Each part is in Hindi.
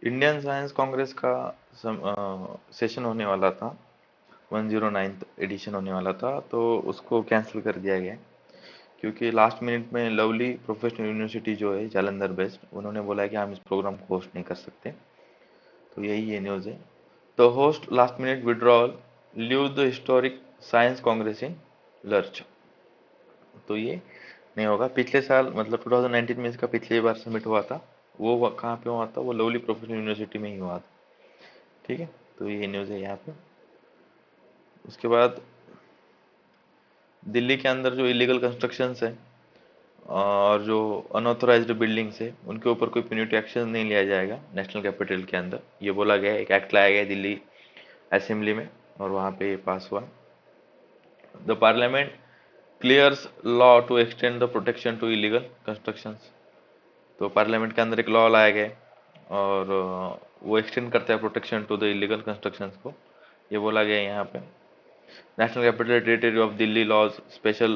इंडियन साइंस कांग्रेस का सेशन होने वाला था। 109th एडिशन होने वाला था, तो उसको कैंसिल कर दिया गया क्योंकि लास्ट मिनट में लवली प्रोफेशनल यूनिवर्सिटी जो है जालंधर बेस्ड, उन्होंने बोला है कि हम इस प्रोग्राम को होस्ट नहीं कर सकते। तो यही ये न्यूज़ है। The host last minute withdrawal leave the historic science Congress in lurch. तो ये नहीं होगा। पिछले साल मतलब 2019 में इसका पिछली बार सबमिट हुआ था। वो कहाँ पे हुआ था? वो लवली प्रोफेशनल यूनिवर्सिटी में ही हुआ था। ठीक है, तो ये न्यूज़ है यहाँ पे। उसके बाद दिल्ली के अंदर जो इलीगल कंस्ट्रक्शंस है और जो अनऑथोराइज्ड बिल्डिंग्स है, उनके ऊपर कोई प्यूनिटिव एक्शन नहीं लिया जाएगा नेशनल कैपिटल के अंदर। ये बोला गया है, एक एक्ट लाया गया है दिल्ली असेंबली में और वहाँ पे ये पास हुआ। The parliament clears law to extend the protection to illegal constructions. तो पार्लियामेंट के अंदर एक लॉ लाया गया है और वो एक्सटेंड करता है protection to the illegal constructions को। ये बोला गया है यहाँ पे। National capital territory of Delhi laws special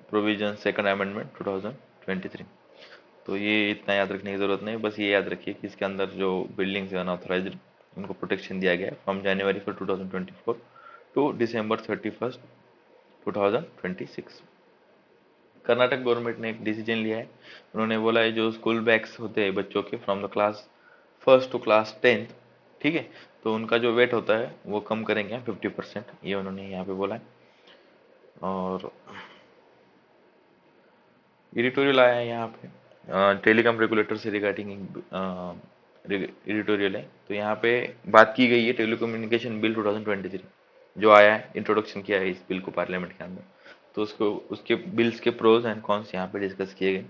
provision second amendment 2023। तो ये इतना याद रखने की जरूरत नहीं, बस ये याद रखिए कि इसके अंदर जो बिल्डिंग्स है अनऑथराइज्ड, उनको प्रोटेक्शन दिया गया है from January 2024 to December 31 2026। Karnataka government ने एक डिसीजन लिया है। उन्होंने बोला है जो स्कूल बैग्स होते हैं बच्चों के from the class first to class 10th, ठीक है, तो उनका जो वेट होता है वो कम करेंगे 50%। ये उन्होंने यहाँ पे बोला है। और एडिटोरियल आया है यहाँ पे टेलीकॉम रेगुलेटर से रिगार्डिंग एडिटोरियल है। तो यहाँ पे बात की गई है टेलीकम्युनिकेशन बिल 2023 जो आया है, इंट्रोडक्शन किया है इस बिल को पार्लियामेंट के अंदर। तो उसको उसके बिल्स के प्रोज एंड कॉन्स यहाँ पे डिस्कस किए गए।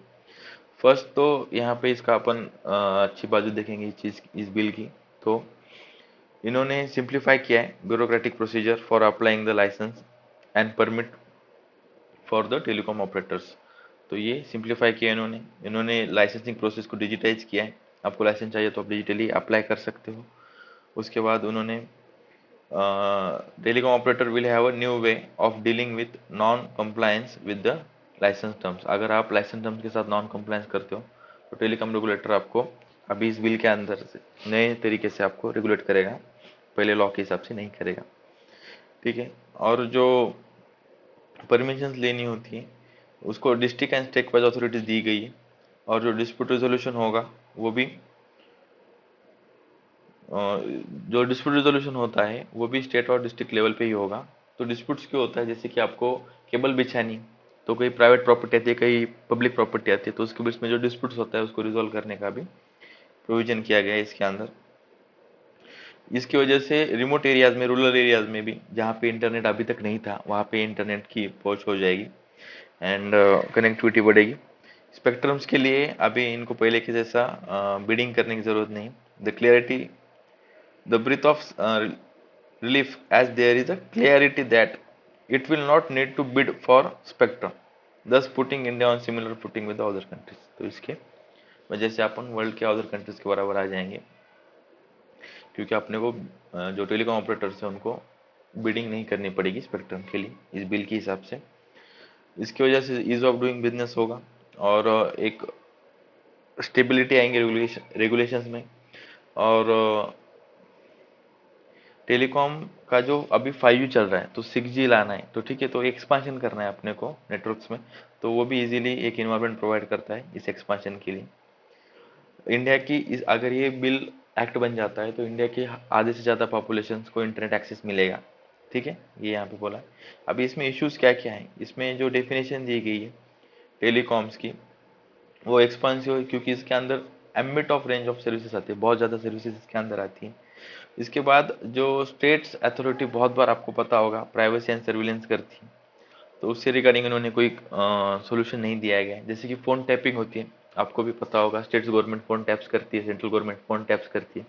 फर्स्ट तो यहाँ पे इसका अपन अच्छी बाजू देखेंगे इस चीज इस बिल की। तो इन्होंने सिंप्लीफाई किया है bureaucratic procedure for applying the licence and permit for the telecom operators. तो ये सिंप्लीफाई किया इन्होंने। इन्होंने लाइसेंसिंग प्रोसेस को डिजिटाइज किया है। आपको लाइसेंस चाहिए तो आप डिजिटली अप्लाई कर सकते हो। उसके बाद उन्होंने telecom operator will have a new way of dealing with non compliance with the licence terms. अगर आप लाइसेंस टर्म्स के साथ नॉन कंप्लायंस करते हो तो टेलीकॉम रेगुलेटर आपको अभी इस बिल के अंदर से नए तरीके से आपको रेगुलेट करेगा, पहले लॉ के हिसाब से नहीं करेगा। ठीक है, और जो परमिशन लेनी होती है उसको district and state wise authorities दी गई है। और जो डिस्प्यूट रेजोल्यूशन होगा वो भी जो डिस्प्यूट रेजोल्यूशन होता है वो भी स्टेट और डिस्ट्रिक्ट लेवल पे ही होगा। तो डिस्प्यूट्स क्यों होता है? जैसे कि आपको केबल बिछानी, तो कोई प्राइवेट प्रॉपर्टी आती है, कहीं पब्लिक प्रॉपर्टी आती है, तो उसके बीच में जो डिस्प्यूट्स होता है उसको रिजोल्व करने का भी प्रोविजन किया गया है इसके अंदर। इसकी वजह से रिमोट एरियाज में, रूरल एरियाज में भी जहाँ पे इंटरनेट अभी तक नहीं था वहाँ पे इंटरनेट की पहुंच हो जाएगी एंड कनेक्टिविटी बढ़ेगी। स्पेक्ट्रम्स के लिए अभी इनको पहले के जैसा बिडिंग करने की जरूरत नहीं। The clarity the breath of relief as there is a clarity that it will not need to bid for spectrum, thus putting India on similar footing with the other countries। तो इसके वजह से अपन वर्ल्ड के अदर कंट्रीज के बराबर आ जाएंगे क्योंकि अपने को जो टेलीकॉम ऑपरेटर्स हैं उनको बिडिंग नहीं करनी पड़ेगी स्पेक्ट्रम के लिए इस बिल के हिसाब से। इसकी वजह से ईज ऑफ डूइंग बिजनेस होगा और एक स्टेबिलिटी आएंगे रेगुलेशंस में। और टेलीकॉम का जो अभी 5G चल रहा है तो 6G लाना है, तो ठीक है, तो एक्सपांशन करना है अपने को नेटवर्क्स में, तो वो भी इजीली एक इन्वायरमेंट प्रोवाइड करता है इस एक्सपांशन के लिए। इंडिया की अगर ये बिल एक्ट बन जाता है तो इंडिया की आधे से ज़्यादा पॉपुलेशन को इंटरनेट एक्सेस मिलेगा। ठीक है, ये यहाँ पे बोला है। अभी इसमें इश्यूज क्या क्या है, इसमें जो डेफिनेशन दी गई है टेलीकॉम्स की वो एक्सपांसिव है क्योंकि इसके अंदर ambit of range of services आती है, बहुत ज़्यादा सर्विसेज इसके अंदर आती है। इसके बाद जो स्टेट्स अथॉरिटी बहुत बार आपको पता होगा प्राइवेसी एंड सर्विलेंस करती है, तो उससे रिगार्डिंग इन्होंने कोई सोल्यूशन नहीं दिया गया है। जैसे कि फ़ोन टैपिंग होती है, आपको भी पता होगा स्टेट्स गवर्नमेंट फ़ोन टैप्स करती है, सेंट्रल गवर्नमेंट फ़ोन टैप्स करती है।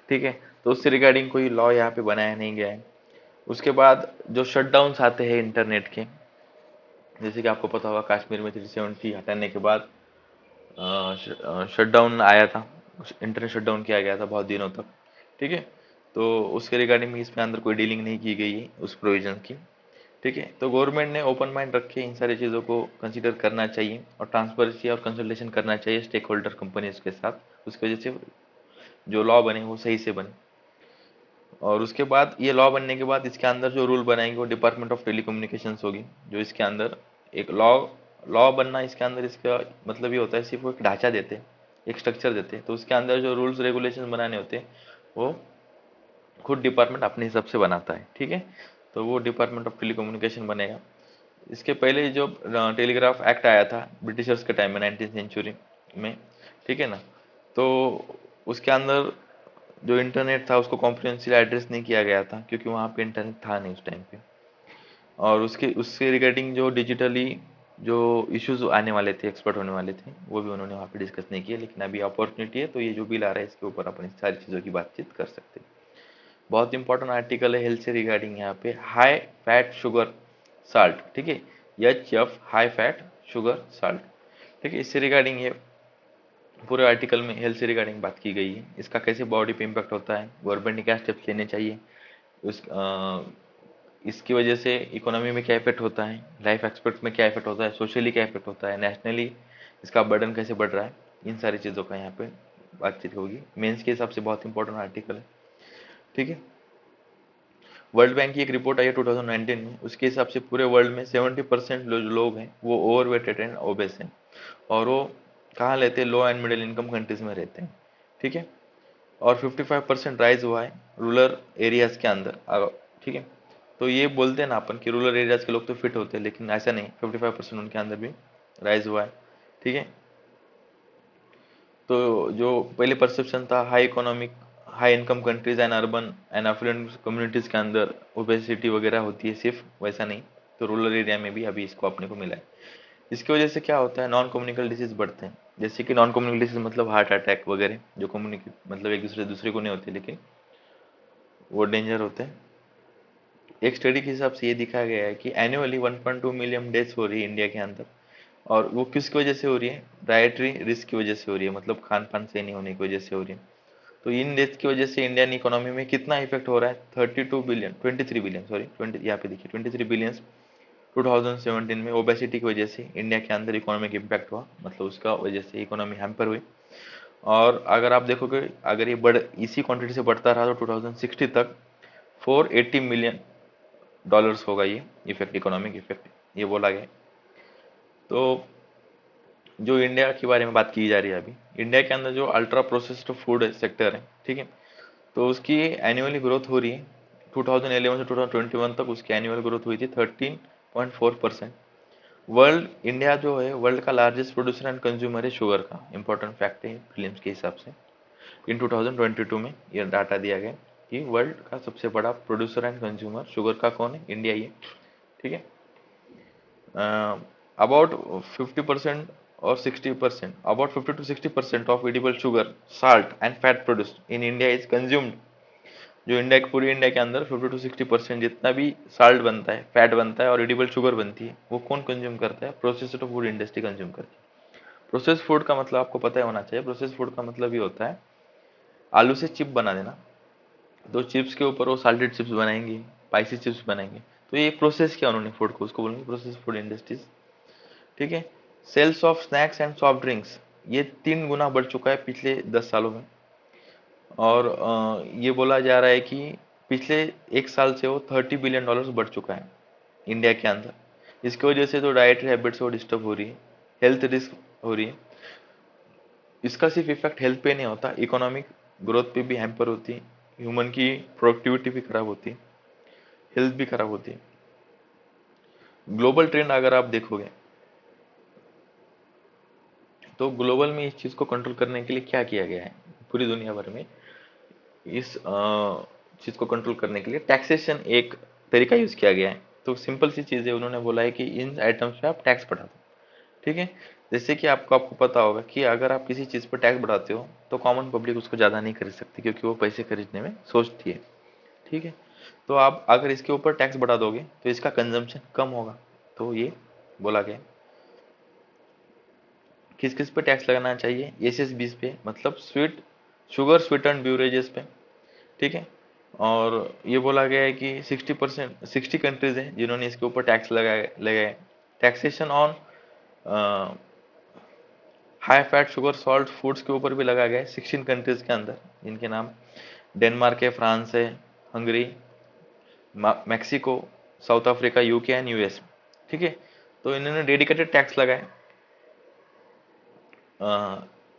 ठीक है, तो उससे रिगार्डिंग कोई लॉ यहाँ पे बनाया नहीं गया है। उसके बाद जो शटडाउन्स आते हैं इंटरनेट के, जैसे कि आपको पता होगा कश्मीर में 370 हटाने के बाद शटडाउन आया था, इंटरनेट शटडाउन किया गया था बहुत दिनों तक। ठीक है, तो उसके रिगार्डिंग में इसमें अंदर कोई डीलिंग नहीं की गई है उस प्रोविजन की। ठीक है, तो गवर्नमेंट ने ओपन माइंड रख के इन सारी चीज़ों को कंसीडर करना चाहिए और ट्रांसपेरेंसी और कंसल्टेशन करना चाहिए स्टेक होल्डर कंपनीज के साथ। उसकी वजह से जो लॉ बने वो सही से बने। और उसके बाद ये लॉ बनने के बाद इसके अंदर जो रूल बनाएंगे वो डिपार्टमेंट ऑफ टेलीकम्युनिकेशंस होगी, जो इसके अंदर एक लॉ लॉ बनना, इसके अंदर इसका मतलब ये होता है सिर्फ वो एक ढांचा देते हैं, एक स्ट्रक्चर देते हैं, तो उसके अंदर जो रूल्स रेगुलेशन बनाने होते हैं वो खुद डिपार्टमेंट अपने हिसाब से बनाता है। ठीक है, तो वो डिपार्टमेंट ऑफ टेलीकम्युनिकेशन बनेगा। इसके पहले जो टेलीग्राफ एक्ट आया था ब्रिटिशर्स के टाइम में 19th सेंचुरी में, ठीक है ना, तो उसके अंदर जो इंटरनेट था उसको कॉम्प्रिहेंसिवली एड्रेस नहीं किया गया था, क्योंकि वहाँ पे इंटरनेट था नहीं उस टाइम पे। और उसके उससे रिगार्डिंग जो डिजिटली जो इश्यूज आने वाले थे, एक्सपर्ट होने वाले थे, वो भी उन्होंने वहाँ पे डिस्कस नहीं किए। लेकिन अभी अपॉर्चुनिटी है, तो ये जो बिल आ रहा है इसके ऊपर अपन इस सारी चीज़ों की बातचीत कर सकते हैं। बहुत इंपॉर्टेंट आर्टिकल है हेल्थ से रिगार्डिंग, यहाँ पे हाई फैट शुगर साल्ट, ठीक है, HF high fat sugar salt, ठीक है। इससे रिगार्डिंग ये पूरे आर्टिकल में हेल्थ से रिगार्डिंग बात की गई है, इसका कैसे बॉडी पे इम्पैक्ट होता है, गवर्नमेंट ने क्या स्टेप्स लेने चाहिए, उस इसकी वजह से इकोनॉमी में क्या इफेक्ट होता है, लाइफ एक्सपेक्ट में क्या इफेक्ट होता है, सोशली क्या इफेक्ट होता है, नेशनली इसका बर्डन कैसे बढ़ रहा है, इन सारी चीज़ों का यहाँ पे बातचीत होगी। मेंस के हिसाब से बहुत इंपॉर्टेंट आर्टिकल है, ठीक है। वर्ल्ड बैंक की एक रिपोर्ट आई है 2019 में, उसके हिसाब से पूरे वर्ल्ड में 70% जो लोग हैं वो ओवरवेटेड एंड ओबेस हैं, और वो कहाँ लेते हैं, लो एंड मिडिल इनकम कंट्रीज में रहते हैं, ठीक है। और 55% राइज हुआ है रूरल एरियाज के अंदर, ठीक है। तो ये बोलते हैं ना अपन कि रूरल एरियाज के लोग तो फिट होते हैं, लेकिन ऐसा नहीं, 55% उनके अंदर भी राइज हुआ है, ठीक है। तो जो पहले परसेप्शन था high economic high income countries and urban and affluent communities के अंदर ओबेसिटी वगैरह होती है, सिर्फ वैसा नहीं, तो रूरल एरिया में भी अभी इसको अपने को मिला है। इसकी वजह से क्या होता है, नॉन कम्युनिकल डिजीज बढ़ते हैं, जैसे कि नॉन कम्युनिकल डिजीज मतलब हार्ट अटैक वगैरह, जो कम्युनिकेट मतलब एक दूसरे दूसरे को नहीं होते, लेकिन वो डेंजर होते हैं। एक स्टडी के हिसाब से ये दिखाया गया है कि एनुअली 1.2 मिलियन डेथ्स हो रही है इंडिया के अंदर, और वो किसकी वजह से हो रही है, डाइटरी रिस्क की वजह से हो रही है, मतलब खान पान सही नहीं होने की वजह से हो रही है। तो इन डेथ्स की वजह से इंडियन इकोनॉमी में कितना इफेक्ट हो रहा है, 32 बिलियन 23 बिलियन सॉरी 20, यहाँ पे देखिए 23 बिलियन 2017 में ओबेसिटी की वजह से इंडिया के अंदर इकोनॉमिक इम्पैक्ट हुआ, मतलब उसका वजह से इकोनॉमी हैम्पर हुई। और अगर आप देखोगे, अगर ये बढ़ इसी क्वांटिटी से बढ़ता रहा तो 2060 तक 480 मिलियन डॉलर्स होगा ये इफेक्ट, इकोनॉमिक इफेक्ट ये बोला गया। तो जो इंडिया के बारे में बात की जा रही है अभी, इंडिया के अंदर जो अल्ट्रा प्रोसेस्ड फूड सेक्टर है, ठीक है, तो उसकी एनुअली ग्रोथ हो रही है। 2011 से 2021 तक उसकी एनुअल ग्रोथ हुई थी 13.4%। वर्ल्ड इंडिया जो है वर्ल्ड का लार्जेस्ट प्रोड्यूसर एंड कंज्यूमर है शुगर का, इंपॉर्टेंट फैक्ट है फिल्म्स के हिसाब से। इन 2022 में ये डाटा दिया गया कि वर्ल्ड का सबसे बड़ा प्रोड्यूसर एंड कंज्यूमर शुगर का कौन है, इंडिया ही है, ठीक है। अबाउट 50% और 60%, about 50 to 60% of edible sugar salt and fat produced in India is consumed. जो इंडिया के पूरी इंडिया के अंदर 50 to 60% जितना भी साल्ट बनता है, फैट बनता है और एडिबल शुगर बनती है, वो कौन कंज्यूम करता है, प्रोसेस्ड फूड इंडस्ट्री कंज्यूम करती है। प्रोसेस फूड का मतलब आपको पता होना चाहिए, प्रोसेस फूड का मतलब ये होता है आलू से चिप बना देना, तो चिप्स के ऊपर वो साल्टेड चिप्स बनाएंगे, स्पाइसी चिप्स बनाएंगे, तो ये प्रोसेस किया उन्होंने फूड को, उसको बोलेंगे प्रोसेस फूड इंडस्ट्रीज, ठीक है। Sales of snacks and soft drinks ये 3 गुना बढ़ चुका है पिछले 10 सालों में। और ये बोला जा रहा है कि पिछले 1 साल से वो $30 बिलियन बढ़ चुका है इंडिया के अंदर। इसकी वजह से तो डाइटरी हैबिट्स वो डिस्टर्ब हो रही है, हेल्थ रिस्क हो रही है। इसका सिर्फ इफेक्ट हेल्थ पे नहीं होता, इकोनॉमिक ग्रोथ पे भी हैम्पर होती है, ह्यूमन की प्रोडक्टिविटी भी खराब होती है, हेल्थ भी खराब होती है। ग्लोबल ट्रेंड अगर आप देखोगे तो ग्लोबल में इस चीज़ को कंट्रोल करने के लिए क्या किया गया है, पूरी दुनिया भर में इस चीज़ को कंट्रोल करने के लिए टैक्सेशन एक तरीका यूज़ किया गया है। तो सिंपल सी चीज़ है, उन्होंने बोला है कि इन आइटम्स पे आप टैक्स बढ़ा दो, ठीक है। जैसे कि आपको आपको पता होगा कि अगर आप किसी चीज़ पर टैक्स बढ़ाते हो तो कॉमन पब्लिक उसको ज़्यादा नहीं खरीद सकती, क्योंकि वो पैसे खरीदने में सोचती है, ठीक है। तो आप अगर इसके ऊपर टैक्स बढ़ा दोगे तो इसका कंजम्पशन कम होगा, तो ये बोला गया। किस किस पे टैक्स लगाना चाहिए, SSBs पे, मतलब स्वीट शुगर स्वीटन ब्यूरेजेस पे, ठीक है। और ये बोला गया है कि 60 कंट्रीज हैं जिन्होंने इसके ऊपर टैक्स लगाए लगाए। Taxation on high fat sugar salt foods के ऊपर भी लगाया गया है 16 कंट्रीज के अंदर, जिनके नाम डेनमार्क है, फ्रांस है, Hungary, Mexico, south Africa, UK and US. ठीक है, तो इन्होंने डेडिकेटेड टैक्स लगाए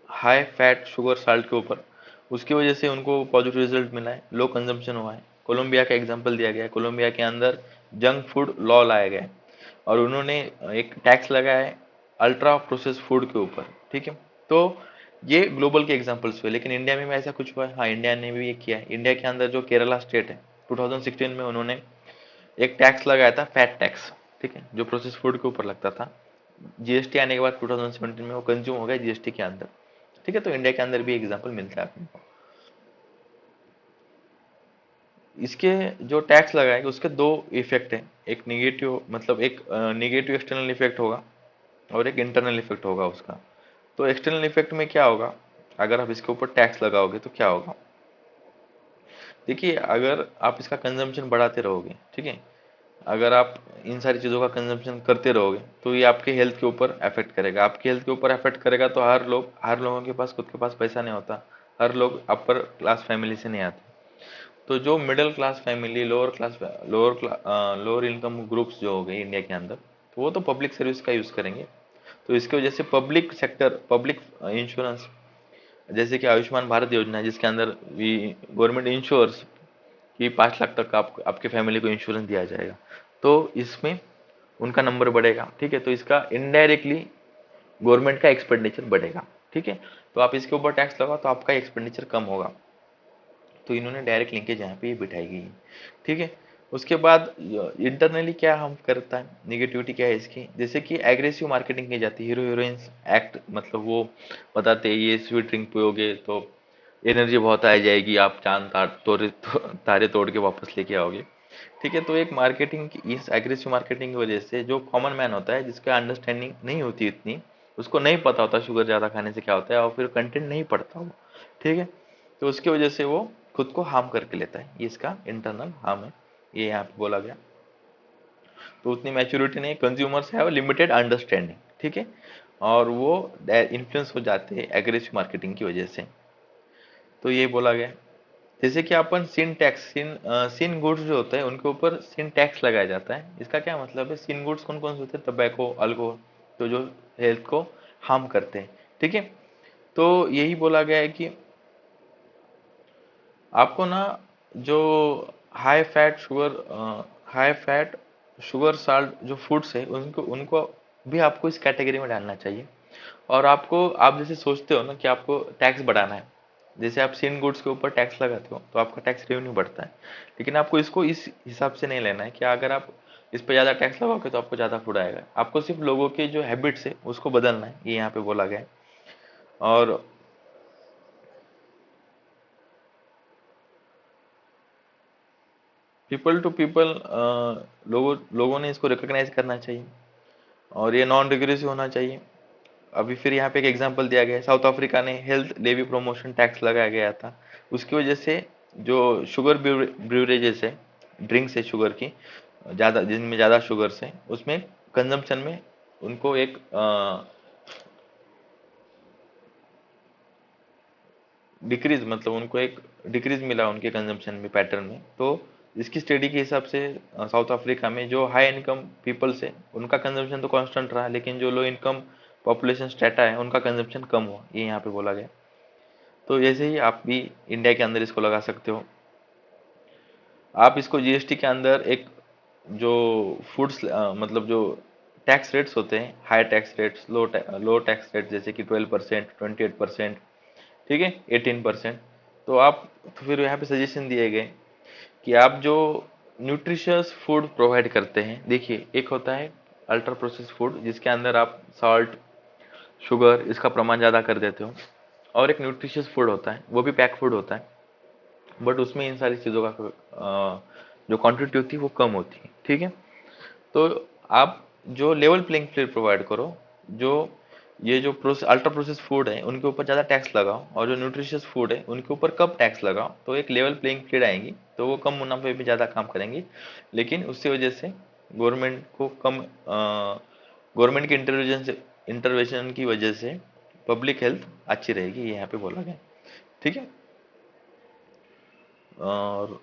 हाई फैट शुगर साल्ट के ऊपर। उसकी वजह से उनको पॉजिटिव रिजल्ट मिला है, लो कंजम्पशन हुआ है। कोलंबिया का एग्जांपल दिया गया है, कोलंबिया के अंदर जंक फूड लॉ लाया गया है और उन्होंने एक टैक्स लगाया है अल्ट्रा प्रोसेस फूड के ऊपर। ठीक है, तो ये ग्लोबल के एग्जांपल्स हुए, लेकिन इंडिया में भी ऐसा कुछ हुआ है? हाँ, इंडिया ने भी ये किया है। इंडिया के अंदर जो केरला स्टेट है, 2016 में उन्होंने एक टैक्स लगाया था, फैट टैक्स। ठीक है, जो प्रोसेस फूड के ऊपर लगता था। जीएसटी आने के बाद 2017 में वो कंज्यूम हो गया जीएसटी के अंदर। ठीक है, तो इंडिया के अंदर भी एग्जांपल मिलता है आपको। इसके जो टैक्स लगाएंगे उसके दो इफेक्ट हैं, एक निगेटिव, मतलब एक निगेटिव एक्सटर्नल इफेक्ट होगा और एक इंटरनल इफेक्ट होगा उसका। तो एक्सटर्नल इफेक्ट में क्या होगा, अगर आप इसके ऊपर टैक्स लगाओगे तो क्या होगा? देखिए, अगर आप इसका कंजम्पशन बढ़ाते रहोगे, ठीक है, अगर आप इन सारी चीज़ों का कंजम्पशन करते रहोगे तो ये आपके हेल्थ के ऊपर अफेक्ट करेगा। आपकी हेल्थ के ऊपर अफेक्ट करेगा तो हर लोगों के पास खुद के पास पैसा नहीं होता, हर लोग अपर क्लास फैमिली से नहीं आते। तो जो middle class family, lower income groups जो हो गए इंडिया के अंदर, तो वो तो पब्लिक सर्विस का यूज़ करेंगे। तो इसकी वजह से पब्लिक सेक्टर, पब्लिक इंश्योरेंस, जैसे कि आयुष्मान भारत योजना है, जिसके अंदर गवर्नमेंट इंश्योर्स कि 5 लाख तक आपके फैमिली को इंश्योरेंस दिया जाएगा, तो इसमें उनका नंबर बढ़ेगा। ठीक है, तो इसका इनडायरेक्टली गवर्नमेंट का एक्सपेंडिचर बढ़ेगा। ठीक है, तो आप इसके ऊपर टैक्स लगाओ तो आपका एक्सपेंडिचर कम होगा। तो इन्होंने डायरेक्ट लिंकेज यहाँ पे बिठाई गई है। ठीक है, उसके बाद इंटरनली क्या हम करता है, निगेटिविटी क्या है इसकी, जैसे कि एग्रेसिव मार्केटिंग की जाती है। हीरो हीरोइंस एक्ट, मतलब वो बताते हैं ये स्वीट ड्रिंक पियोगे तो एनर्जी बहुत आ जाएगी, आप चांद तारे तोड़ के वापस लेके आओगे। ठीक है, तो एक मार्केटिंग की, इस एग्रेसिव मार्केटिंग की वजह से जो कॉमन मैन होता है, जिसका अंडरस्टैंडिंग नहीं होती इतनी, उसको नहीं पता होता शुगर ज़्यादा खाने से क्या होता है, और फिर कंटेंट नहीं पढ़ता वो। ठीक है, तो उसकी वजह से वो खुद को हार्म करके लेता है, ये इसका इंटरनल हार्म है, ये यहाँ पे बोला गया। तो उतनी मैच्योरिटी नहीं, कंज्यूमर्स हैव लिमिटेड अंडरस्टैंडिंग। ठीक है, और वो इन्फ्लुएंस हो जाते हैं एग्रेसिव मार्केटिंग की वजह से। तो ये बोला गया। जैसे कि अपन सिन टैक्स, सिन गुड्स जो होते हैं उनके ऊपर सिन टैक्स लगाया जाता है। इसका क्या मतलब है? सिन गुड्स कौन कौन से होते हैं? टबैको, अल्कोहल, तो जो हेल्थ को हार्म करते हैं। ठीक है, तो यही बोला गया है कि आपको ना जो high fat sugar high fat sugar salt जो फूड्स है उनको उनको भी आपको इस कैटेगरी में डालना चाहिए। और आपको, आप जैसे सोचते हो ना कि आपको टैक्स बढ़ाना है, जैसे आप सिन गुड्स के ऊपर टैक्स लगाते हो तो आपका टैक्स रेवेन्यू बढ़ता है, लेकिन आपको इसको इस हिसाब से नहीं लेना है कि अगर आप इस पर ज़्यादा टैक्स लगाओगे तो आपको ज़्यादा फूड आएगा। आपको सिर्फ लोगों के जो हैबिट्स है उसको बदलना है, ये यहाँ पे बोला गया है। और पीपल टू पीपल, लोगों ने इसको रिकॉग्नाइज करना चाहिए और ये नॉन रिग्रेसिव होना चाहिए। अभी फिर यहाँ पे एक एग्जांपल दिया गया है, साउथ अफ्रीका ने हेल्थ लेवी प्रमोशन टैक्स लगाया गया था। उसकी वजह से जो शुगर ब्यूरेजेस है, ड्रिंक्स है शुगर की, ज़्यादा, जिनमें ज़्यादा शुगर्स है, उसमें कंजम्पशन में उनको एक डिक्रीज, मतलब उनको एक डिक्रीज मिला उनके कंजम्पशन में, पैटर्न में। तो इसकी स्टडी के हिसाब से साउथ अफ्रीका में जो हाई इनकम पीपल्स है उनका कंजम्पशन तो कांस्टेंट रहा, लेकिन जो लो इनकम पॉपुलेशन स्टेटा है उनका कंजम्पशन कम हुआ, ये यहाँ पे बोला गया। तो जैसे ही आप भी इंडिया के अंदर इसको लगा सकते हो, आप इसको जीएसटी के अंदर एक जो फूड्स, मतलब जो टैक्स रेट्स होते हैं, हाई टैक्स रेट्स, लो टैक्स रेट, जैसे कि 12%, 28%, ठीक है, 18%। तो आप, तो फिर यहाँ पे सजेशन दिए गए कि आप जो न्यूट्रिशियस फूड प्रोवाइड करते हैं, देखिए एक होता है अल्ट्रा प्रोसेस फूड, जिसके अंदर आप सॉल्ट, शुगर, इसका प्रमाण ज़्यादा कर देते हो, और एक न्यूट्रिशियस फूड होता है, वो भी पैक फूड होता है, बट उसमें इन सारी चीज़ों का जो क्वांटिटी होती है वो कम होती है। ठीक है, तो आप जो लेवल प्लेइंग फील्ड प्रोवाइड करो, जो ये जो अल्ट्रा प्रोसेस फूड है उनके ऊपर ज़्यादा टैक्स लगाओ, और जो न्यूट्रिशियस फूड है उनके ऊपर कम टैक्स लगाओ, तो एक लेवल प्लेइंग फील्ड आएंगी, तो वो कम मुनाफे पे ज़्यादा काम करेंगी। लेकिन उसकी वजह से गवर्नमेंट को कम, गवर्नमेंट के इंटरवेंशन की वजह से पब्लिक हेल्थ अच्छी रहेगी, ये यहाँ पे बोला गया। ठीक है, और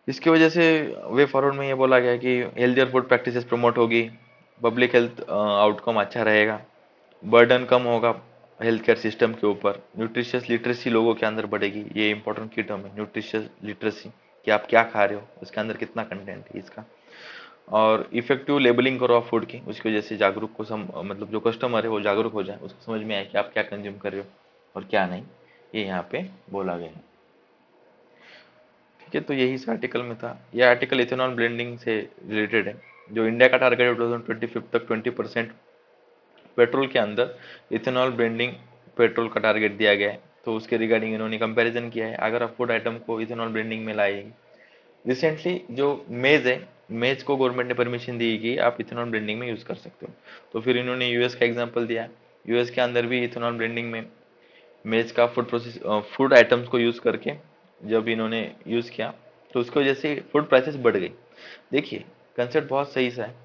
इसकी वजह से वे फॉरवर्ड में ये बोला गया कि हेल्थियर फूड प्रैक्टिसेस प्रमोट होगी, पब्लिक हेल्थ आउटकम अच्छा रहेगा, बर्डन कम होगा हेल्थ केयर सिस्टम के ऊपर, न्यूट्रिशियस लिटरेसी लोगों के अंदर बढ़ेगी, ये इंपॉर्टेंट की टर्म है न्यूट्रिशियस लिटरेसी, कि आप क्या खा रहे हो, उसके अंदर कितना कंटेंट है इसका, और इफेक्टिव लेबलिंग करो आप फूड की, उसकी वजह से जागरूक को मतलब जो कस्टमर है वो जागरूक हो जाए, उसको समझ में आए कि आप क्या कंज्यूम कर रहे हो और क्या नहीं, ये यहाँ पे बोला गया है। ठीक है, तो यही इस आर्टिकल में था। यह आर्टिकल इथेनॉल ब्लेंडिंग से रिलेटेड है, जो इंडिया का टारगेट है 2025 तक 20% पेट्रोल के अंदर इथेनॉल ब्लेंडिंग पेट्रोल का टारगेट दिया गया है। तो उसके रिगार्डिंग इन्होंने कंपैरिजन किया है, अगर आप फूड आइटम को इथेनॉल ब्लेंडिंग में लाएगी, रिसेंटली जो मेज है, मेज को गवर्नमेंट ने परमिशन दी कि आप इथेनॉल ब्लेंडिंग में यूज़ कर सकते हो, तो फिर इन्होंने यूएस का एग्जांपल दिया। यूएस के अंदर भी इथेनॉल ब्लेंडिंग में मेज का फूड आइटम्स को यूज़ करके जब इन्होंने यूज़ किया, तो उसकी वजह से फूड प्राइसेस बढ़ गई। देखिए, कंसेप्ट बहुत सही सा है,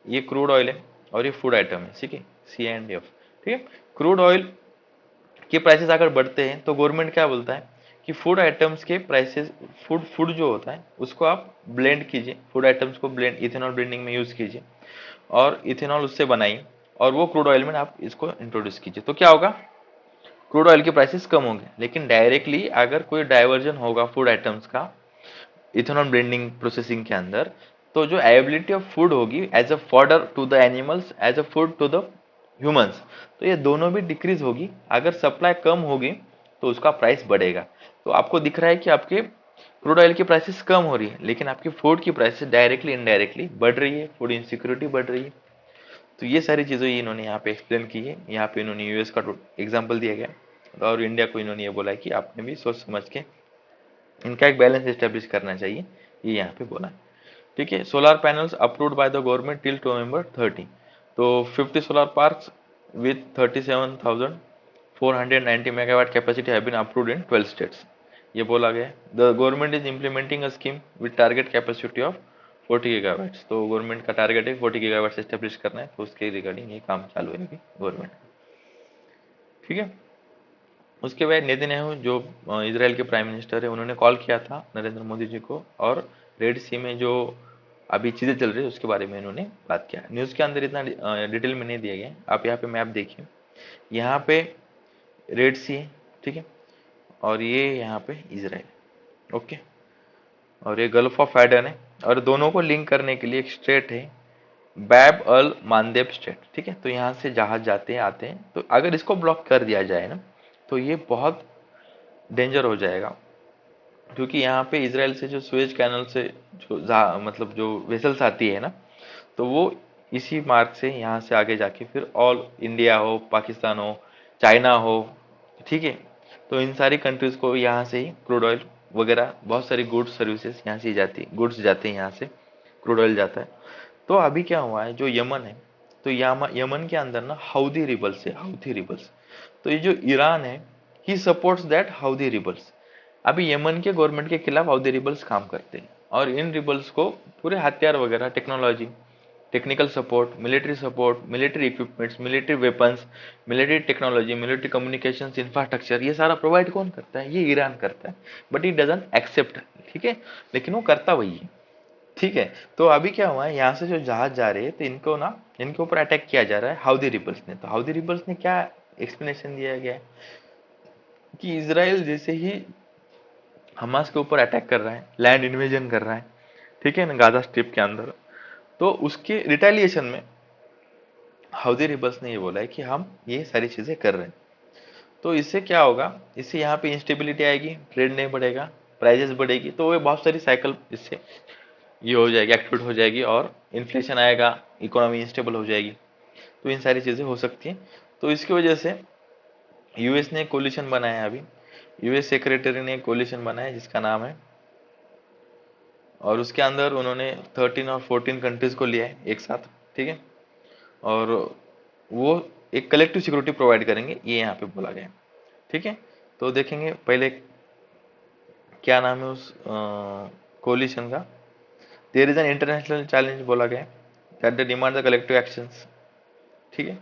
ये क्रूड ऑयल है और ये फूड आइटम है, ठीक है, C&F। ठीक है, क्रूड ऑयल के प्राइसेस अगर बढ़ते हैं तो गवर्नमेंट क्या बोलता है कि फूड आइटम्स के प्राइसेस, फूड फूड जो होता है उसको आप ब्लेंड कीजिए, फूड आइटम्स को ब्लेंड इथेनॉल ब्लेंडिंग में यूज़ कीजिए और इथेनॉल उससे बनाइए और वो क्रूड ऑयल में आप इसको इंट्रोड्यूस कीजिए, तो क्या होगा, क्रूड ऑयल के प्राइसेस कम होंगे। लेकिन डायरेक्टली अगर कोई डाइवर्जन होगा फूड आइटम्स का इथेनॉल ब्लेंडिंग प्रोसेसिंग के अंदर, तो जो अवेलेबिलिटी ऑफ फूड होगी as a fodder to the animals, as a food to the humans, तो ये दोनों भी डिक्रीज होगी। अगर सप्लाई कम होगी तो उसका प्राइस बढ़ेगा। तो आपको दिख रहा है कि आपके क्रूड ऑयल की प्राइसेस कम हो रही है, लेकिन आपकी फूड की प्राइसेस डायरेक्टली इनडायरेक्टली बढ़ रही है, फूड इनसिक्योरिटी बढ़ रही है। तो ये सारी चीज़ें इन्होंने यहाँ पे एक्सप्लेन की है, यहाँ पे इन्होंने यूएस का एग्जाम्पल दिया गया और इंडिया को इन्होंने ये बोला है कि आपने भी सोच समझ के इनका एक बैलेंस एस्टेब्लिश करना चाहिए, ये यहाँ पे बोला है। ठीक है, solar panels approved by the government till November 30, तो 50 solar parks with 37,490 megawatt capacity have been approved in 12 states, ये बोला गया। The government is implementing a scheme with target capacity of 40 gigawatts, तो गवर्नमेंट का टारगेट है 40 गीगावाट्स एस्टेब्लिश करना है, तो उसके रिगार्डिंग ये काम चालू है अभी गवर्नमेंट। ठीक है, उसके बाद नेतन्याहू जो इसराइल के प्राइम मिनिस्टर है, उन्होंने कॉल किया था नरेंद्र मोदी जी को, और रेड सी में जो अभी चीज़ें चल रही है उसके बारे में इन्होंने बात किया। न्यूज़ के अंदर इतना डिटेल में नहीं दिया गया, आप यहाँ पे मैप देखिए, यहाँ पे रेड सी है, ठीक है, और ये यहाँ पे इसराइल, ओके, और ये गल्फ ऑफ एडन है, और दोनों को लिंक करने के लिए एक स्ट्रेट है, बैब अल मानदेब स्ट्रेट। ठीक है, तो यहाँ से जहाज जाते हैं आते हैं, तो अगर इसको ब्लॉक कर दिया जाए ना, तो ये बहुत डेंजर हो जाएगा, क्योंकि यहाँ पे इसराइल से जो सुएज कैनल से जो मतलब जो वेसल्स आती है ना, तो वो इसी मार्ग से यहाँ से आगे जाके फिर ऑल इंडिया हो, पाकिस्तान हो, चाइना हो, ठीक है, तो इन सारी कंट्रीज को यहाँ से ही क्रूड ऑयल वगैरह बहुत सारी गुड्स सर्विसेज यहाँ से जाती, गुड्स जाते हैं यहाँ से, क्रूड ऑयल जाता है। तो अभी क्या हुआ है, जो यमन है, तो यमन के अंदर ना हाउदी रिबल्स है, हाउदी रिबल्स, तो ये जो ईरान है, ही सपोर्ट्स दैट हाउदी रिबल्स। अभी यमन के गवर्नमेंट के खिलाफ हाउदी रिबल्स काम करते हैं, और इन रिबल्स को पूरे हथियार वगैरह, technology, technical support, military equipments, military weapons, military technology, military communications infrastructure, ये सारा प्रोवाइड कौन करता है, ये ईरान करता है, बट ही डजंट एक्सेप्ट। ठीक है, लेकिन वो करता वही है। ठीक है, तो अभी क्या हुआ है, यहाँ से जो जहाज जा रहे हैं, तो इनको ना, इनके ऊपर अटैक किया जा रहा है हाउदी रिबल्स ने। तो हाउदी रिबल्स ने क्या एक्सप्लेनेशन दिया गया है कि इसराइल जैसे ही हमास के ऊपर अटैक कर रहा है, लैंड इन्वेजन कर रहा है, ठीक है ना, गाजा स्ट्रिप के अंदर, तो उसके रिटेलिएशन में हाउदी रिबल्स ने ये बोला है कि हम ये सारी चीजें कर रहे हैं। तो इससे क्या होगा, इससे यहाँ पे इंस्टेबिलिटी आएगी, ट्रेड नहीं बढ़ेगा, प्राइजेस बढ़ेगी, तो वो बहुत सारी साइकिल इससे ये हो जाएगी, एक्टिवेट हो जाएगी, और इन्फ्लेशन आएगा, इकोनॉमी इंस्टेबल हो जाएगी, तो इन सारी चीजें हो सकती हैं। तो इसकी वजह से यूएस ने कोलिशन बनाया अभी, यूएस सेक्रेटरी ने कोलिशन बनाया जिसका नाम है, और उसके अंदर उन्होंने 13 और 14 कंट्रीज को लिया है एक साथ, ठीक है, और वो एक कलेक्टिव सिक्योरिटी प्रोवाइड करेंगे, ये यहाँ पे बोला गया है। ठीक है, तो देखेंगे पहले क्या नाम है उस कोलिशन का। There is an international challenge बोला गया है, that they demand the collective actions. ठीक है,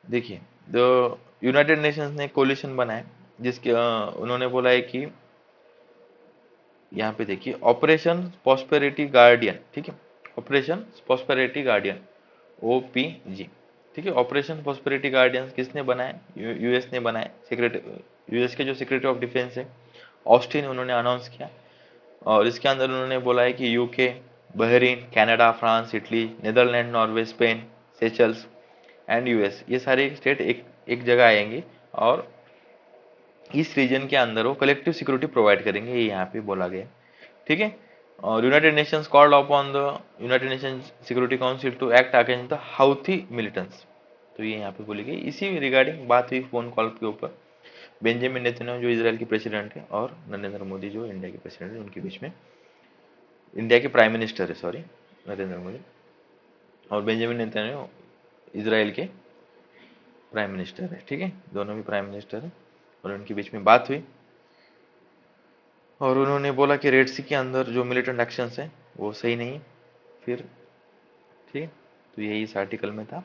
देखिए जो यूनाइटेड नेशंस ने कोलिशन बनाया, जिसके उन्होंने बोला है कि यहाँ पे देखिए ऑपरेशन प्रॉस्पेरिटी गार्डियन, ठीक है, ऑपरेशन प्रॉस्पेरिटी गार्डियन, OPG। ठीक है, ऑपरेशन प्रॉस्पेरिटी गार्डियन किसने बनाया? यूएस ने बनाया। यूएस के जो सेक्रेटरी ऑफ डिफेंस है ऑस्टिन, उन्होंने अनाउंस किया। और इसके अंदर उन्होंने बोला है कि UK, Bahrain, Canada, France, Italy, Netherlands, Norway, Spain, Seychelles and US, ये सारे स्टेट एक एक जगह आएंगे और इस रीजन के अंदर वो कलेक्टिव सिक्योरिटी प्रोवाइड करेंगे, ये यहाँ पे बोला गया है। ठीक है, और United Nations called upon the United Nations Security Council to act against the Houthi militants, तो ये यहाँ पे बोली गई। इसी रिगार्डिंग बात हुई फोन कॉल के ऊपर बेंजामिन नेतन्याहू जो इसराइल के प्रेसिडेंट है और नरेंद्र मोदी जो इंडिया के प्रेसिडेंट है, उनके बीच में, इंडिया के प्राइम मिनिस्टर है, सॉरी, नरेंद्र मोदी, और बेंजामिन नेतन्याहू इसराइल के प्राइम मिनिस्टर है। ठीक है, दोनों भी प्राइम मिनिस्टर है, और उनके बीच में बात हुई और उन्होंने बोला कि रेड सी के अंदर जो मिलिटेंट एक्शंस हैं वो सही नहीं फिर। ठीक है, तो यही इस आर्टिकल में था।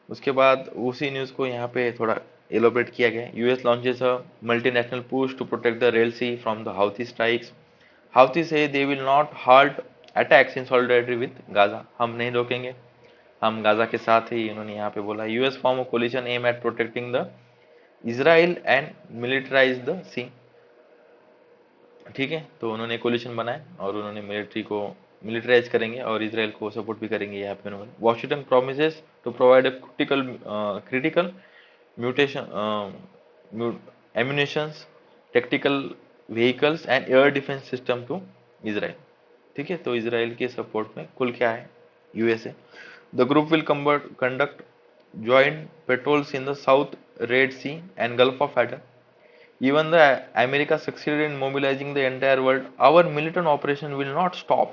उसके बाद उसी न्यूज़ को यहाँ पे थोड़ा एलोबरेट किया गया। US launches a multinational push to protect the Red Sea from the Houthi strikes. Houthi से they will not halt attacks in solidarity with Gaza, हम नहीं रोकेंगे, हम गाजा के साथ ही, इन्होंने यहाँ पे बोला। US form a coalition aim at protecting the Israel and militarize the sea. ठीक है, तो उन्होंने कोलिशन बनाया और उन्होंने मिलिट्री को मिलिटराइज करेंगे और इसराइल को सपोर्ट भी करेंगे। यहाँ पे उन्होंने Washington promises to provide a critical mutation ammunitions, tactical vehicles and air defense system to Israel. ठीक है, तो इसराइल के सपोर्ट में कुल क्या है? USA. The group will conduct joint patrols in the South Red Sea and Gulf of Aden. Even the America succeeded in mobilizing the entire world, our militant operation will not stop,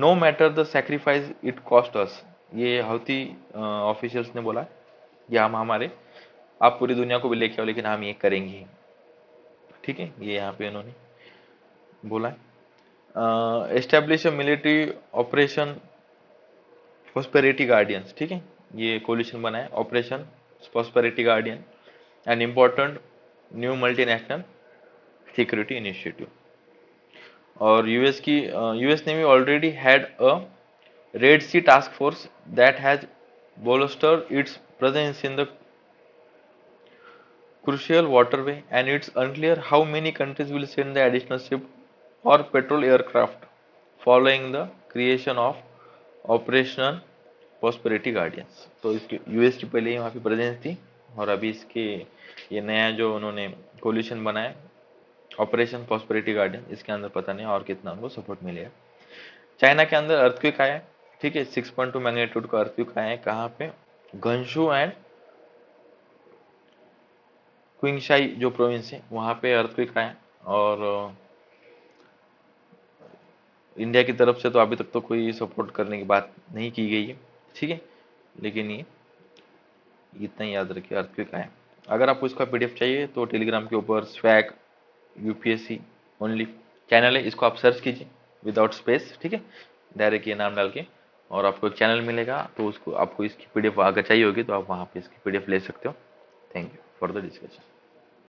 no matter the sacrifice it cost us। ये हौती ऑफिशियल्स ने बोला कि हम हमारे, आप पूरी दुनिया को भी लेके आओ लेकिन हम ये करेंगे ही। ठीक है, ये यहाँ पे इन्होंने बोला है। Establish a military Operation Prosperity Guardians. ठीक है, ये कोलिशन बना है, Operation Prosperity Guardian, an important new multinational security initiative. और यूएस ने भी already had a Red Sea task force that has bolstered its presence in the crucial waterway, and it's unclear how many countries will send the additional ship or patrol aircraft following the creation of operational prosperity guardians. तो इसके यूएस की पहले ही वहाँ पे प्रेजेंस थी और अभी इसके ये नया जो उन्होंने कोलिशन बनाया ऑपरेशन प्रॉस्पेरिटी गार्डियन, इसके अंदर पता नहीं और कितना उनको सपोर्ट मिलेगा। चाइना के अंदर अर्थक्वेक आया। ठीक है, 6.2 मैग्नीट्यूड का अर्थक्वेक आया है, कहाँ पे? गंशू एंड क्विंगशाई जो प्रोविंस है वहाँ पे अर्थक्वेक आया। और इंडिया की तरफ से तो अभी तक तो कोई सपोर्ट करने की बात नहीं की गई है। ठीक है, लेकिन ये इतना ही याद रखिए, अर्थक्वेक आया। अगर आपको इसका पीडीएफ चाहिए तो टेलीग्राम के ऊपर स्वैग यूपीएससी ओनली चैनल है, इसको आप सर्च कीजिए विदाउट स्पेस। ठीक है, डायरेक्ट ये नाम डाल के और आपको एक चैनल मिलेगा, तो उसको आपको इसकी पीडीएफ अगर चाहिए होगी तो आप वहाँ पे इसकी पीडीएफ ले सकते हो। Thank you for the discussion.